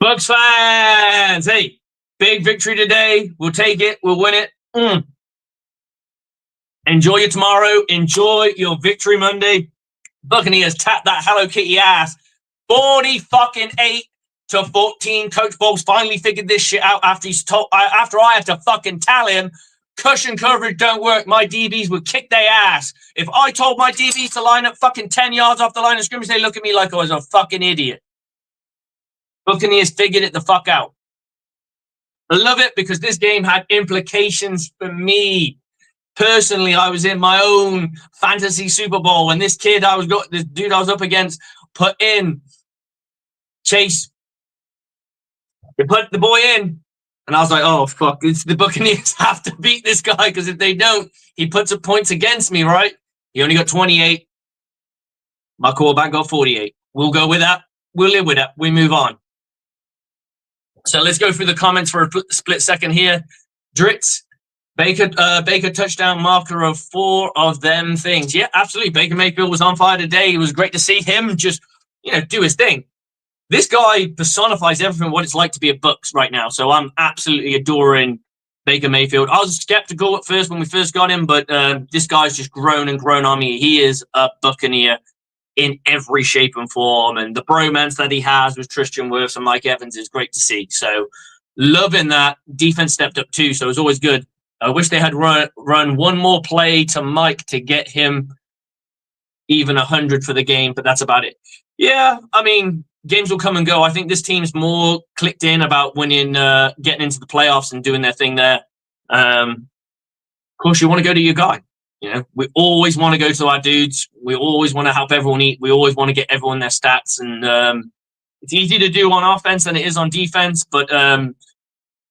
Bucs fans, hey, big victory today. We'll take it. We'll win it. Enjoy your tomorrow. Enjoy your victory Monday. Buccaneers tap that Hello Kitty ass. 40-8 to 14. Coach Bowles finally figured this shit out after after I had to fucking tell him cushion coverage don't work. My DBs would kick their ass. If I told my DBs to line up fucking 10 yards off the line of scrimmage, they look at me like I was a fucking idiot. Buccaneers figured it the fuck out. I love it because this game had implications for me. Personally, I was in my own fantasy Super Bowl when this dude I was up against put in Chase. They put the boy in, and I was like, oh, fuck, the Buccaneers have to beat this guy because if they don't, he puts up points against me, right? He only got 28. My quarterback got 48. We'll go with that. We'll live with that. We move on. So let's go through the comments for a split second here. Dritz, Baker touchdown marker of 4 of them things. Yeah, absolutely. Baker Mayfield was on fire today. It was great to see him just, do his thing. This guy personifies everything what it's like to be a Bucs right now. So I'm absolutely adoring Baker Mayfield. I was skeptical at first when we first got him, but this guy's just grown and grown on me. He is a Buccaneer in every shape and form. And the bromance that he has with Tristan Wirfs and Mike Evans is great to see. So loving that. Defense stepped up too, so it was always good. I wish they had run one more play to Mike to get him even 100 for the game, but that's about it. Yeah, I mean, games will come and go. I think this team's more clicked in about winning, getting into the playoffs and doing their thing there. Of course, you want to go to your guy. We always want to go to our dudes. We always want to help everyone eat. We always want to get everyone their stats. And it's easy to do on offense than it is on defense. But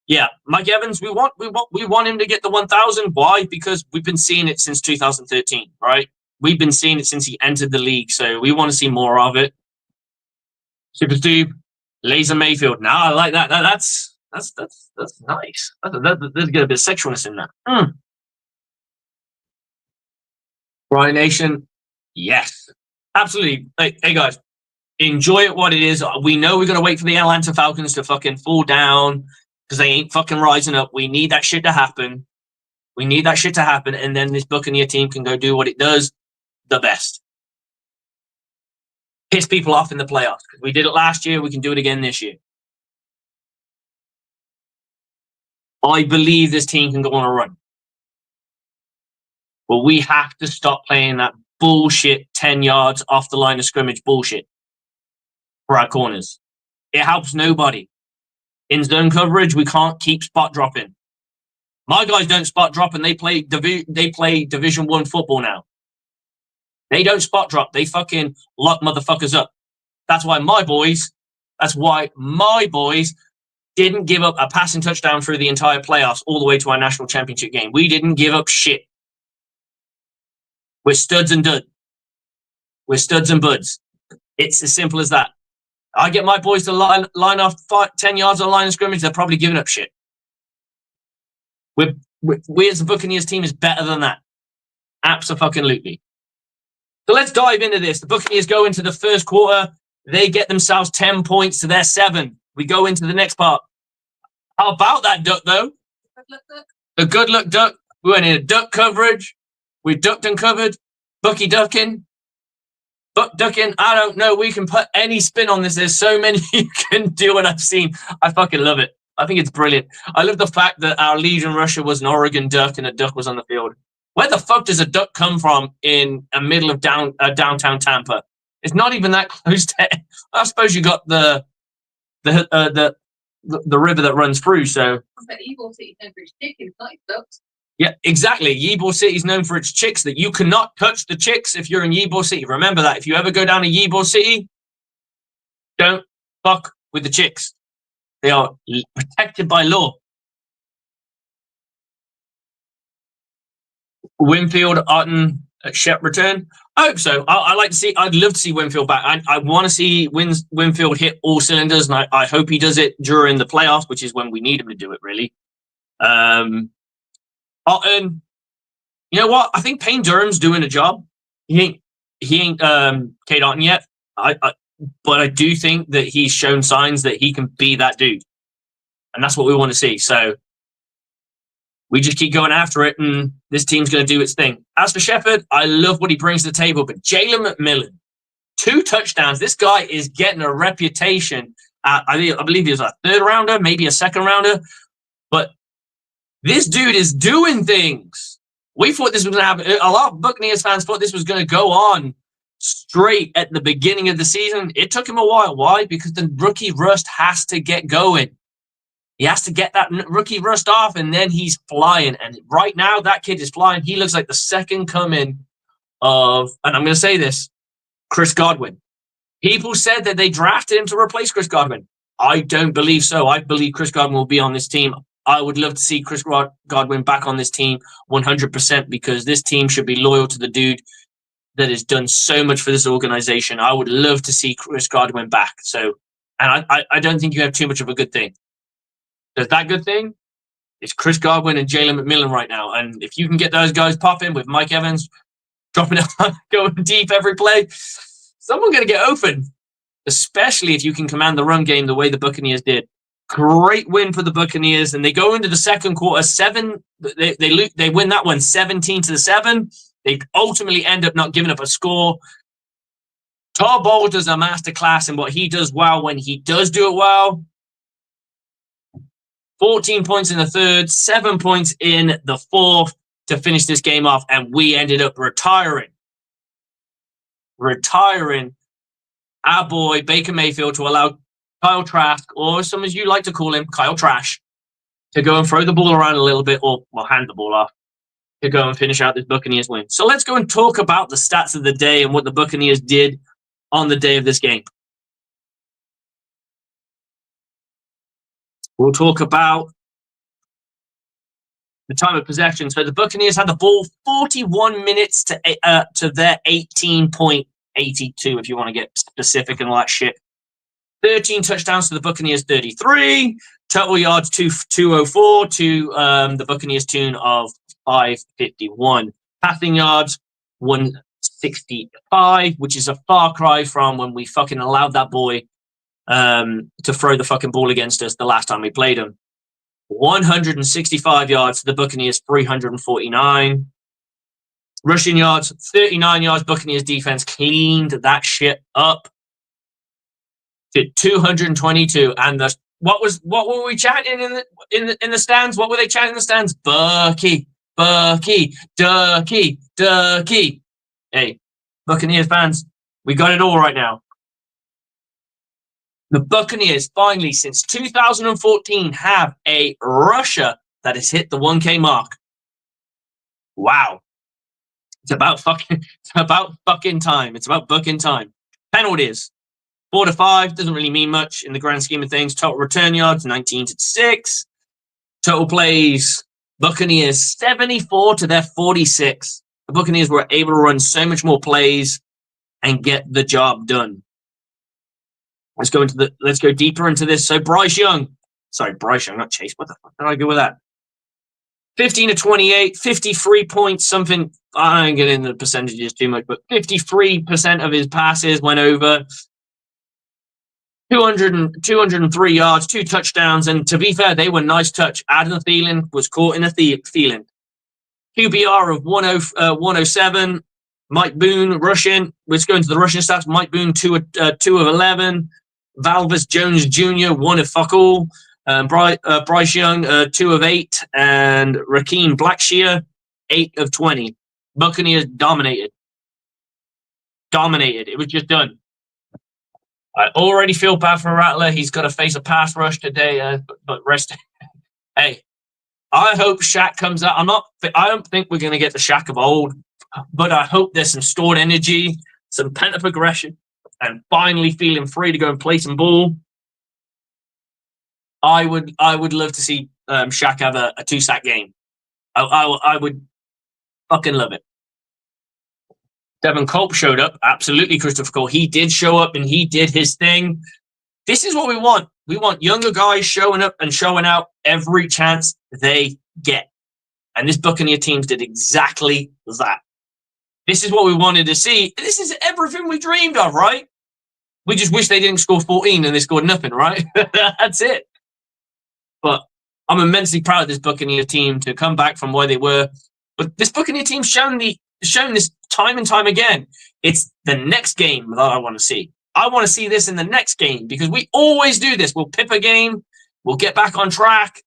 yeah, Mike Evans, we want him to get the 1,000. Why? Because we've been seeing it since 2013, right? We've been seeing it since he entered the league. So we want to see more of it. Super Steve, Laser Mayfield. Now I like that. That's nice. There's a bit of sexualness in that. Brian Nation, yes, absolutely. Hey guys, enjoy it what it is. We know we're going to wait for the Atlanta Falcons to fucking fall down because they ain't fucking rising up. We need that shit to happen. And then this Buccaneer team can go do what it does the best. Piss people off in the playoffs. We did it last year. We can do it again this year. I believe this team can go on a run. But we have to stop playing that bullshit 10 yards off the line of scrimmage bullshit for our corners. It helps nobody. In zone coverage, we can't keep spot dropping. My guys don't spot drop, and they play Division I football now. They don't spot drop. They fucking lock motherfuckers up. That's why my boys didn't give up a passing touchdown through the entire playoffs all the way to our national championship game. We didn't give up shit. We're studs and duds. We're studs and buds. It's as simple as that. I get my boys to line off 10 yards on line of scrimmage, they're probably giving up shit. We as the Buccaneers team is better than that. Abso-fucking-lutely. So let's dive into this. The Buccaneers go into the first quarter. They get themselves 10 points to their 7. We go into the next part. How about that duck, though? The good luck duck. We went into duck coverage. We ducked and covered. Bucky ducking. Buck ducking. I don't know. We can put any spin on this. There's so many you can do, and I've seen. I fucking love it. I think it's brilliant. I love the fact that our Legion Rusher was an Oregon duck and a duck was on the field. Where the fuck does a duck come from in the middle of downtown Tampa? It's not even that close to. I suppose you got the river that runs through. So. Yeah, exactly. Ybor City is known for its chicks. That you cannot touch the chicks if you're in Ybor City. Remember that. If you ever go down to Ybor City, Don't fuck with the chicks. They are protected by law. Winfield, Otten, Shep return. I hope so. I'd love to see Winfield back. I want to see Winfield hit all cylinders, and I hope he does it during the playoffs, which is when we need him to do it, really. Otten, you know what? I think Payne Durham's doing a job. He ain't Kate Otten yet. But I do think that he's shown signs that he can be that dude. And that's what we want to see. So we just keep going after it, and this team's going to do its thing. As for Shepard, I love what he brings to the table, but Jalen McMillan, 2 touchdowns. This guy is getting a reputation. I believe he was a 3rd rounder, maybe a 2nd rounder. But this dude is doing things. We thought this was going to happen. A lot of Buccaneers fans thought this was going to go on straight at the beginning of the season. It took him a while. Why? Because the rookie rust has to get going. He has to get that rookie rust off, and then he's flying. And right now, that kid is flying. He looks like the second coming of, and I'm going to say this, Chris Godwin. People said that they drafted him to replace Chris Godwin. I don't believe so. I believe Chris Godwin will be on this team. I would love to see Chris Godwin back on this team 100%, because this team should be loyal to the dude that has done so much for this organization. I would love to see Chris Godwin back. So, and I don't think you have too much of a good thing. There's that good thing. It's Chris Godwin and Jalen McMillan right now. And if you can get those guys popping with Mike Evans dropping it, going deep every play, someone's going to get open, especially if you can command the run game the way the Buccaneers did. Great win for the Buccaneers, and they go into the second quarter 7. They win that one 17-7. They ultimately end up not giving up a score. Todd Bowles does a masterclass in what he does well when he does do it well. 14 points in the third, 7 points in the fourth to finish this game off, and we ended up retiring our boy Baker Mayfield to allow Kyle Trask, or some as you like to call him, Kyle Trash, to go and throw the ball around a little bit, or hand the ball off, to go and finish out this Buccaneers win. So let's go and talk about the stats of the day and what the Buccaneers did on the day of this game. We'll talk about the time of possession. So the Buccaneers had the ball 41 minutes to their 18.82, if you want to get specific and all that shit. 13 touchdowns to the Buccaneers, 33. Total yards, 204 to the Buccaneers' tune of 551. Passing yards, 165, which is a far cry from when we fucking allowed that boy to throw the fucking ball against us the last time we played him. 165 yards to the Buccaneers, 349. Rushing yards, 39 yards. Buccaneers defense cleaned that shit up to 222. And what were we chanting in the stands? What were they chanting in the stands? Bucky, Bucky, Ducky, Ducky. Hey, Buccaneers fans, we got it all right now. The Buccaneers finally, since 2014, have a rusher that has hit the 1K mark. Wow. It's about fucking time. It's about bucking time. Penalties, 4-5, doesn't really mean much in the grand scheme of things. Total return yards, 19-6. Total plays, Buccaneers 74 to their 46. The Buccaneers were able to run so much more plays and get the job done. Let's go deeper into this. So Bryce Young, not Chase. What the fuck did I go with that? 15-28, 53 points, something. I don't get into the percentages too much, but 53% of his passes went over. 203 yards, 2 touchdowns, and to be fair, they were nice touch. Adam Thielen was caught in a Thielen. QBR of 107. Mike Boone rushing. Let's go into the rushing stats. Mike Boone 2 of 11. Valvis Jones Jr. 1 of fuck all. Bryce Young 2 of 8, and Rakeem Blackshear 8 of 20. Buccaneers dominated. It was just done. I already feel bad for Rattler. He's got to face a pass rush today, but rest. Hey, I hope Shaq comes out. I don't think we're going to get the Shaq of old, but I hope there's some stored energy, some pent-up aggression, and finally feeling free to go and play some ball, I would love to see Shaq have a 2-sack game. I would fucking love it. Devin Culp showed up. Absolutely, Christopher Cole. He did show up and he did his thing. This is what we want. We want younger guys showing up and showing out every chance they get. And this Buccaneer team did exactly that. This is what we wanted to see. This is everything we dreamed of, right? We just wish they didn't score 14 and they scored nothing, right? That's it. But I'm immensely proud of this Buccaneer team to come back from where they were. But this Buccaneer team's shown this time and time again. It's the next game that I want to see. I want to see this in the next game because we always do this. We'll pip a game, we'll get back on track,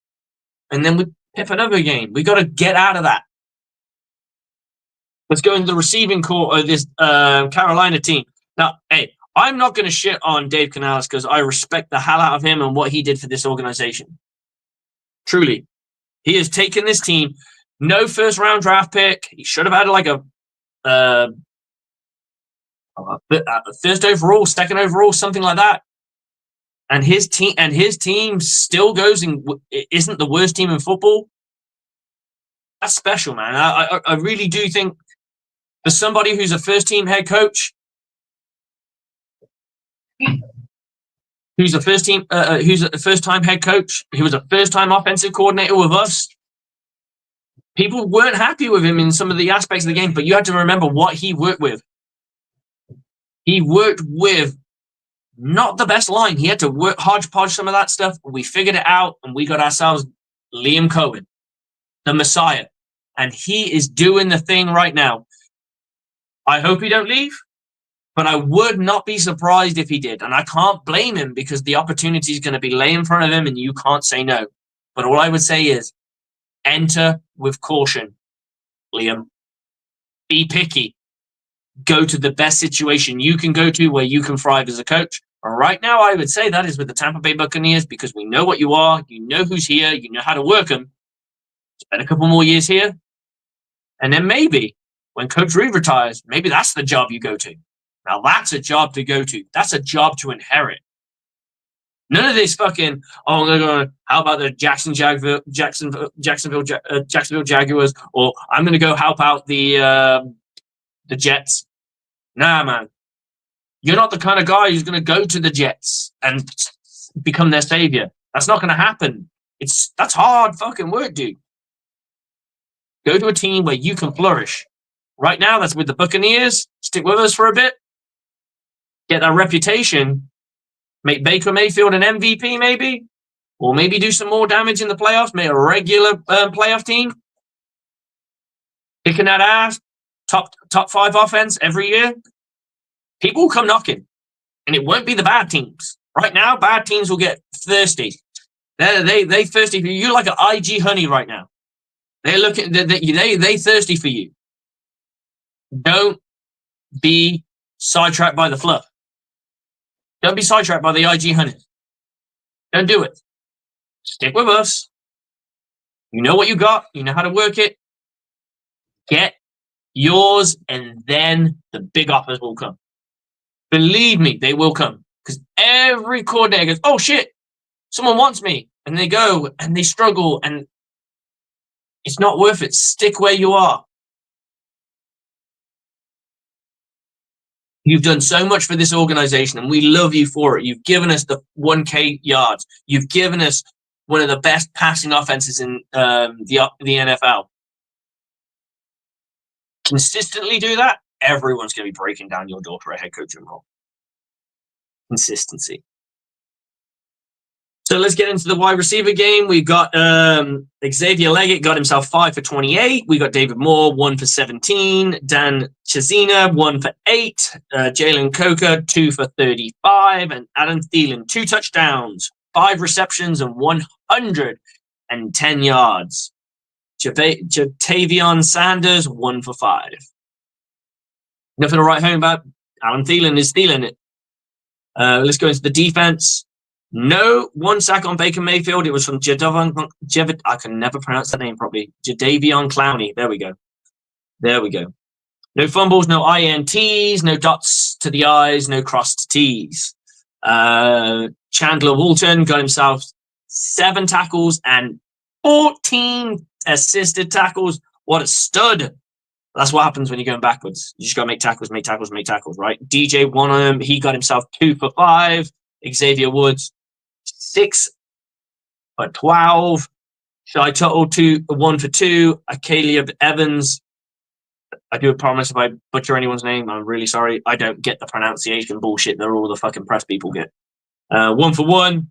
and then we pip another game. We got to get out of that. Let's go into the receiving core of this Carolina team. Now, hey, I'm not going to shit on Dave Canales because I respect the hell out of him and what he did for this organization. Truly. He has taken this team. No first-round draft pick. He should have had like a first overall, second overall, something like that. And his team still goes and isn't the worst team in football. That's special, man. I really do think for somebody who's a first-team head coach, who's a first-time head coach, he was a first-time offensive coordinator with us. People weren't happy with him in some of the aspects of the game, but you had to remember what he worked with. He worked with not the best line. He had to work hodgepodge some of that stuff. We figured it out, and we got ourselves Liam Cohen, the Messiah. And he is doing the thing right now. I hope he don't leave, but I would not be surprised if he did. And I can't blame him because the opportunity is going to be lay in front of him, and you can't say no. But all I would say is enter with caution, Liam. Be picky. Go to the best situation you can go to where you can thrive as a coach. Right now, I would say that is with the Tampa Bay Buccaneers because we know what you are. You know who's here. You know how to work them. Spend a couple more years here. And then maybe when Coach Reed retires, maybe that's the job you go to. Now, that's a job to go to. That's a job to inherit. None of this fucking, how about the Jacksonville Jaguars, or I'm going to go help out the Jets. Nah, man. You're not the kind of guy who's going to go to the Jets and become their savior. That's not going to happen. That's hard fucking work, dude. Go to a team where you can flourish. Right now, that's with the Buccaneers. Stick with us for a bit. Get that reputation. Make Baker Mayfield an MVP, maybe. Or maybe do some more damage in the playoffs. Make a regular playoff team. Kicking that ass. Top 5 offense every year. People will come knocking. And it won't be the bad teams. Right now, bad teams will get thirsty. They thirsty for you. You're like an IG honey right now. They're looking. They thirsty for you. Don't be sidetracked by the fluff. Don't be sidetracked by the IG honey. Don't do it. Stick with us. You know what you got. You know how to work it. Get yours, and then the big offers will come. Believe me, they will come. Because every coordinator goes, oh shit, someone wants me. And they go and they struggle, and it's not worth it. Stick where you are. You've done so much for this organization, and we love you for it. You've given us the 1K yards. You've given us one of the best passing offenses in the NFL. Consistently do that, everyone's going to be breaking down your door for a head coaching role. Consistency. So let's get into the wide receiver game. We've got Xavier Leggett got himself 5 for 28. We got David Moore 1 for 17. Dan Chesina 1 for 8. Jalen Coker 2 for 35. And Adam Thielen 2 touchdowns, 5 receptions, and 110 yards. Jatavion Sanders 1 for 5. Nothing to write home about. Alan Thielen is stealing it. Let's go into the defense. No 1 sack on Baker Mayfield. It was from I can never pronounce that name properly. Jadeveon Clowney. There we go. No fumbles, no INTs, no dots to the I's, no crossed T's. Chandler Walton got himself 7 tackles and 14 assisted tackles. What a stud. That's what happens when you're going backwards. You just got to make tackles, right? DJ, one of them, he got himself 2 for 5. Xavier Woods, 6 for 12. Shai Tuttle, 1 for 2. Caleb Evans, I do promise if I butcher anyone's name, I'm really sorry. I don't get the pronunciation bullshit that all the fucking press people get. 1 for 1.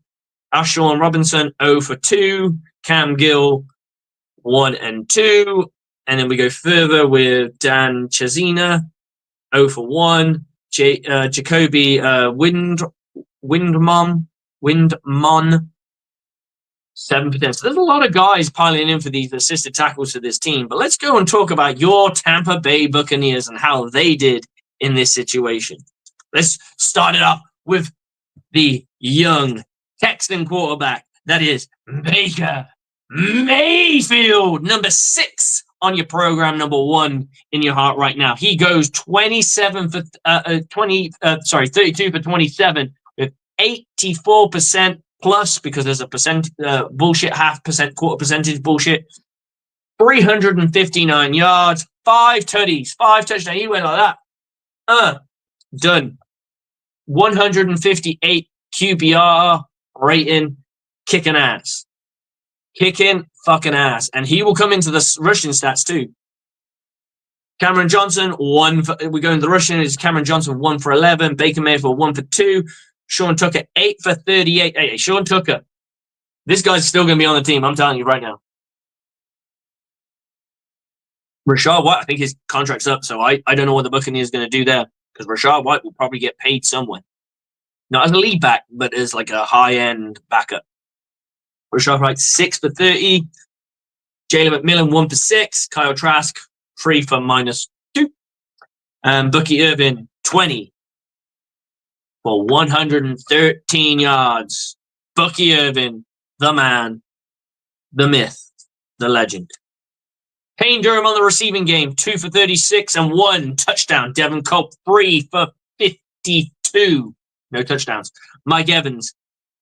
Ashawn Robinson, 0 for 2. Cam Gill, 1 and 2. And then we go further with Dan Chazina, 0 for 1. Jacoby Windmon, 7%. So there's a lot of guys piling in for these assisted tackles for this team. But let's go and talk about your Tampa Bay Buccaneers and how they did in this situation. Let's start it up with the young Texan quarterback. That is Baker Mayfield, number 6 on your program, number 1 in your heart right now. He goes 32 for 27 with 84% plus, because there's a bullshit, quarter percentage bullshit. 359 yards, 5 tutties, 5 touchdowns. He went like that. Done. 158 QBR rating, kicking ass. Kicking fucking ass. And he will come into the rushing stats too. Cameron Johnson, we go into the rushing. It's Cameron Johnson, 1 for 11. Baker Mayfield, 1 for 2. Sean Tucker, 8 for 38. Hey, Sean Tucker, this guy's still going to be on the team. I'm telling you right now. Rashad White, I think his contract's up, so I don't know what the Buccaneers are going to do there, because Rashad White will probably get paid somewhere. Not as a lead back, but as like a high-end backup. Rashad White, 6 for 30. Jalen McMillan, 1 for 6. Kyle Trask, 3 for -2. Bucky Irvin, 20 for 113 yards. Bucky Irvin, the man, the myth, the legend. Payne Durham on the receiving game, 2 for 36 and 1 touchdown. Devin Culp, 3 for 52. No touchdowns. Mike Evans,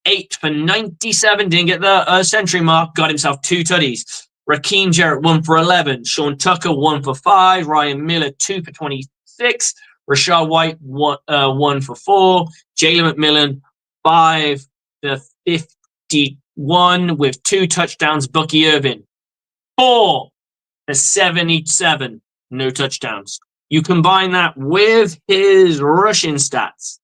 8 for 97. Didn't get the century mark. Got himself 2 tutties. Raheem Jarrett, 1 for 11. Sean Tucker, 1 for 5. Ryan Miller, 2 for 26. Rashad White, 1 for 4. Jalen McMillan, 5 for 51 with 2 touchdowns. Bucky Irvin, 4 for 77. No touchdowns. You combine that with his rushing stats.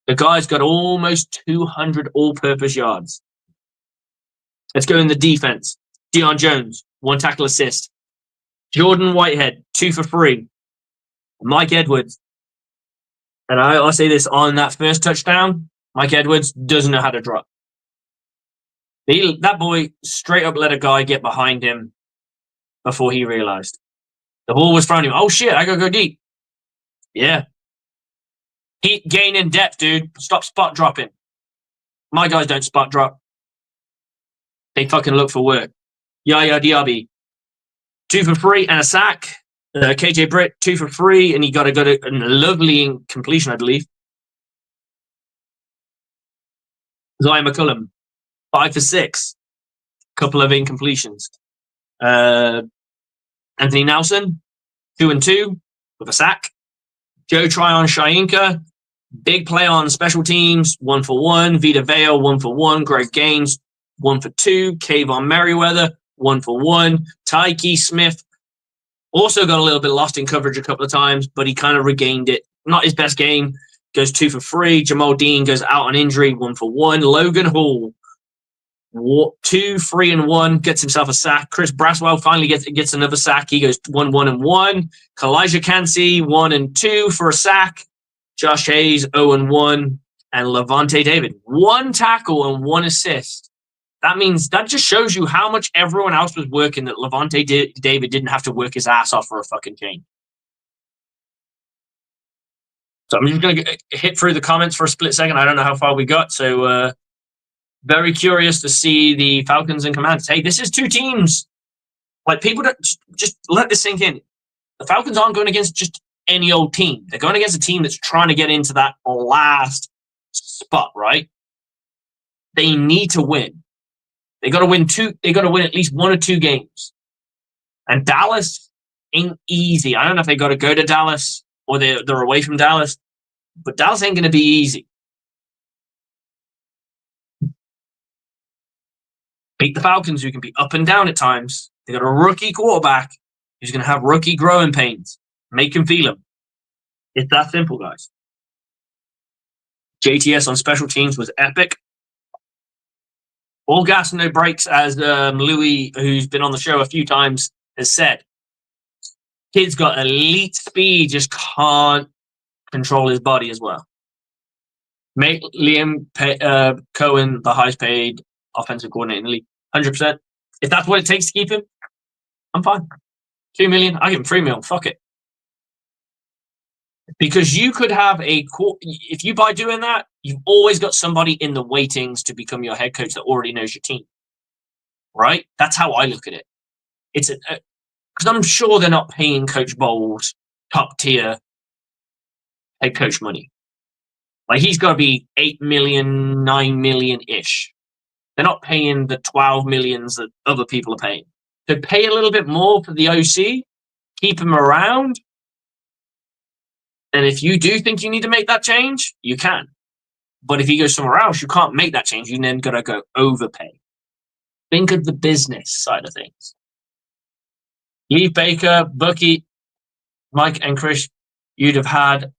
The guy's got almost 200 all-purpose yards. Let's go in the defense. Deion Jones, 1 tackle assist. Jordan Whitehead, 2 for 3. Mike Edwards. And I'll say this, on that first touchdown, Mike Edwards doesn't know how to drop. That boy straight up let a guy get behind him before he realized. The ball was thrown him. Oh, shit, I got to go deep. Yeah. Keep gaining depth, dude. Stop spot dropping. My guys don't spot drop. They fucking look for work. Yaya Diaby, 2 for 3 and a sack. KJ Britt, 2 for 3, and he got a lovely completion, I believe. Zion McCullum, 5 for 6. Couple of incompletions. Anthony Nelson, 2 and 2 with a sack. Joe Tryon Shainka, big play on special teams, 1 for 1. Vita Vea, 1 for 1. Greg Gaines, 1 for 2. Kayvon Merriweather, 1 for 1. Tyke Smith also got a little bit lost in coverage a couple of times, but he kind of regained it. Not his best game. Goes 2 for 3. Jamal Dean goes out on injury, 1 for 1. Logan Hall, 2, 3 and 1, gets himself a sack. Chris Braswell finally gets another sack. He goes 1, 1 and 1. Kalijah Cansey, 1 and 2 for a sack. Josh Hayes, 0 and 1. And Levante David, 1 tackle and 1 assist. That just shows you how much everyone else was working, that Levante David didn't have to work his ass off for a fucking change. So I'm just going to hit through the comments for a split second. I don't know how far we got. So very curious to see the Falcons and Commanders. Hey, this is 2 teams. Like, people don't just let this sink in. the Falcons aren't going against just any old team. They're going against a team that's trying to get into that last spot, right? They need to win. They got to win at least 1 or 2 games. And Dallas ain't easy. I don't know if they got to go to Dallas or they're away from Dallas, but Dallas ain't going to be easy. Beat the Falcons, who can be up and down at times. They got a rookie quarterback who's going to have rookie growing pains. Make him feel them. It's that simple, guys. JTS on special teams was epic. All gas and no brakes, as Louis, who's been on the show a few times, has said. Kid's got elite speed, just can't control his body as well. Make Liam Cohen the highest paid offensive coordinator in the league. 100%. If that's what it takes to keep him, I'm fine. $2 million, I give him $3 million. Fuck it. Because you could have if you by doing that, you've always got somebody in the waitings to become your head coach that already knows your team. Right? That's how I look at it. It's because I'm sure they're not paying Coach Bowles top tier head coach money. Like he's got to be $8 million, $9 million ish. They're not paying the 12 millions that other people are paying. So pay a little bit more for the OC, keep him around. And if you do think you need to make that change, you can. But if you go somewhere else, you can't make that change. You then got to go overpay. Think of the business side of things. Leave Baker, Bucky, Mike, and Chris. You'd have had.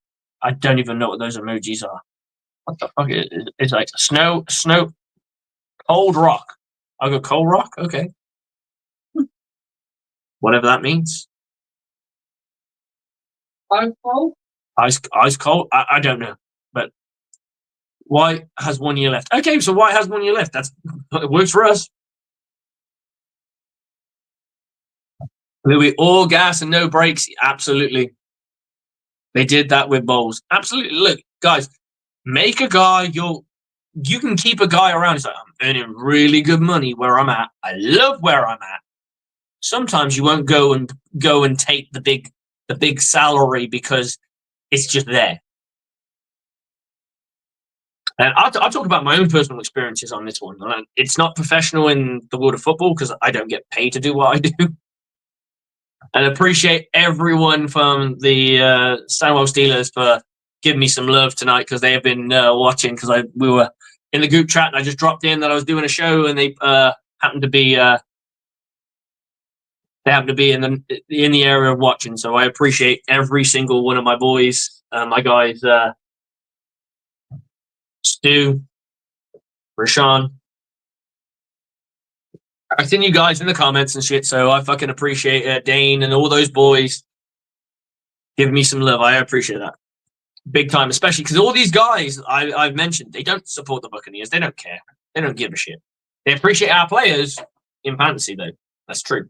I don't even know what those emojis are. What the fuck? It's like snow, cold rock. I'll go cold rock. Okay. Whatever that means. Ice cold? Ice cold? I don't know. But White has 1 year left. Okay, so White has 1 year left. It works for us. Louis, all gas and no brakes. Absolutely. They did that with Bowles. Absolutely. Look, guys, make a guy you can keep a guy around. He's like, I'm earning really good money where I'm at. I love where I'm at. Sometimes you won't go and take the big salary because it's just there. And I'll talk about my own personal experiences on this one. It's not professional in the world of football because I don't get paid to do what I do. And appreciate everyone from the Stanwell Steelers for giving me some love tonight because they have been watching because we were in the group chat and I just dropped in that I was doing a show and they happened to be in the area of watching. So I appreciate every single one of my boys, my guys, Stu, Rashawn. I've seen you guys in the comments and shit, so I fucking appreciate it. Dane and all those boys give me some love. I appreciate that. Big time, especially because all these guys I've mentioned, they don't support the Buccaneers. They don't care. They don't give a shit. They appreciate our players in fantasy, though. That's true.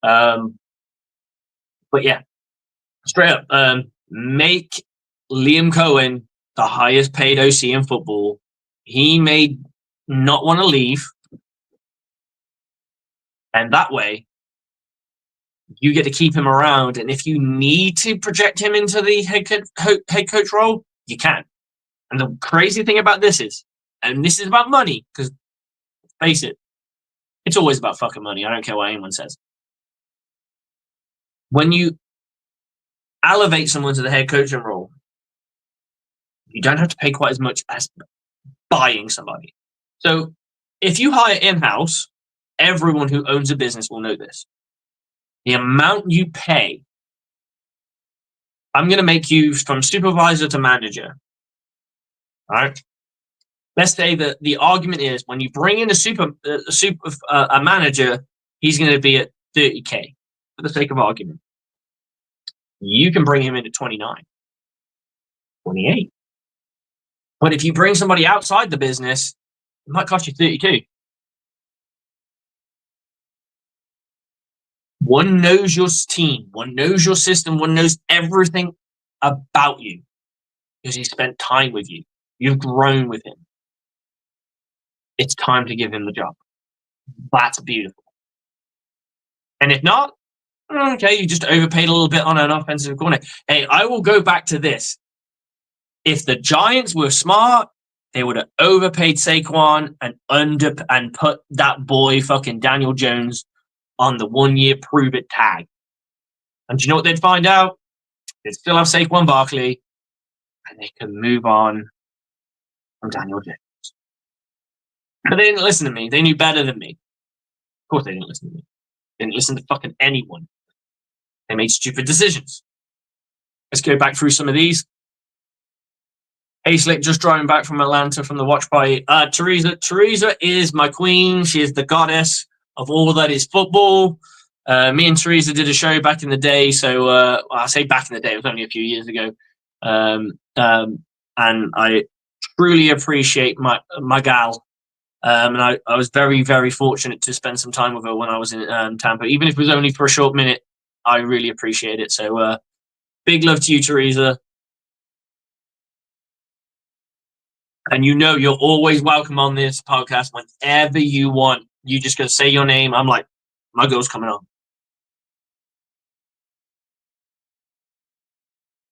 But yeah, straight up, make Liam Cohen the highest paid OC in football. He may not want to leave. And that way, you get to keep him around. And if you need to project him into the head coach role, you can. And the crazy thing about this is, and this is about money, because face it, it's always about fucking money. I don't care what anyone says. When you elevate someone to the head coaching role, you don't have to pay quite as much as buying somebody. So if you hire in-house, everyone who owns a business will know this. The amount you pay, I'm going to make you from supervisor to manager. All right. Let's say that the argument is when you bring in a manager, he's going to be at $30K for the sake of argument. You can bring him in at 29, 28. But if you bring somebody outside the business, it might cost you 32. One knows your team, one knows your system, one knows everything about you because he spent time with you. You've grown with him. It's time to give him the job. That's beautiful. And if not, Okay, you just overpaid a little bit on an offensive corner. Hey, I will go back to this. If the Giants were smart, they would have overpaid Saquon and put that boy fucking Daniel Jones on the 1-year prove it tag. And do you know what they'd find out? They'd still have Saquon Barkley, and they can move on from Daniel Jones. But they didn't listen to me. They knew better than me. Of course they didn't listen to me. They didn't listen to fucking anyone. They made stupid decisions. Let's go back through some of these. Slick just driving back from Atlanta from the watch party. Teresa is my queen. She is the goddess of all that is football. Me and Teresa did a show back in the day. So I say back in the day, it was only a few years ago. And I truly appreciate my gal. And I was very, very fortunate to spend some time with her when I was in Tampa. Even if it was only for a short minute, I really appreciate it. So big love to you, Teresa. And you're always welcome on this podcast whenever you want. You just go say your name. I'm like, my girl's coming on.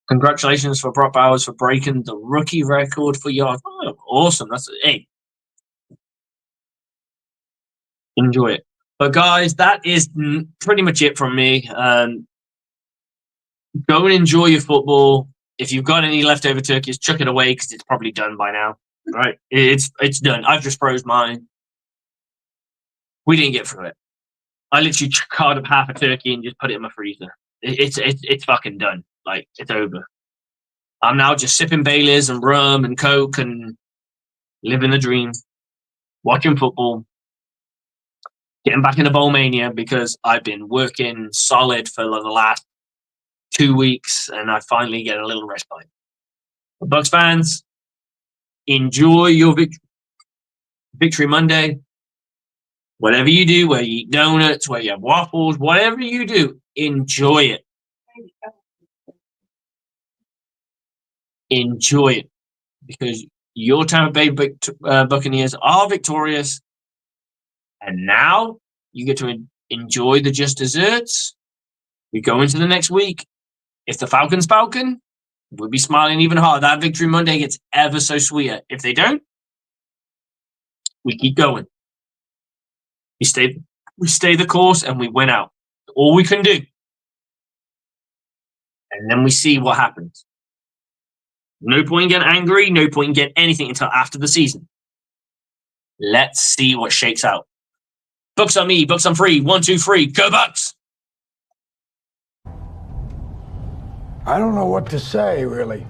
Congratulations for Brock Bowers for breaking the rookie record for yards. Oh, awesome. Hey. Enjoy it. But guys, that is pretty much it from me. Go and enjoy your football. If you've got any leftover turkeys, chuck it away because it's probably done by now. Right? It's done. I've just froze mine. We didn't get through it. I literally carved up half a turkey and just put it in my freezer. It's fucking done. Like, it's over. I'm now just sipping Baileys and rum and Coke and living the dream, watching football, getting back into bowl mania because I've been working solid for the last 2 weeks and I finally get a little respite. Bucs fans, enjoy your Victory Monday. Whatever you do, whether you eat donuts, whether you have waffles, whatever you do, enjoy it. Enjoy it because your Tampa Bay Buccaneers are victorious. And now you get to enjoy the just desserts. We go into the next week. If the Falcons Falcon, we'll be smiling even harder. That Victory Monday gets ever so sweeter. If they don't, we keep going. We stay the course and we win out. All we can do. And then we see what happens. No point in getting angry. No point in getting anything until after the season. Let's see what shakes out. Bucs on me. Bucs on free. 1, 2, 3. Go Bucs! I don't know what to say, really.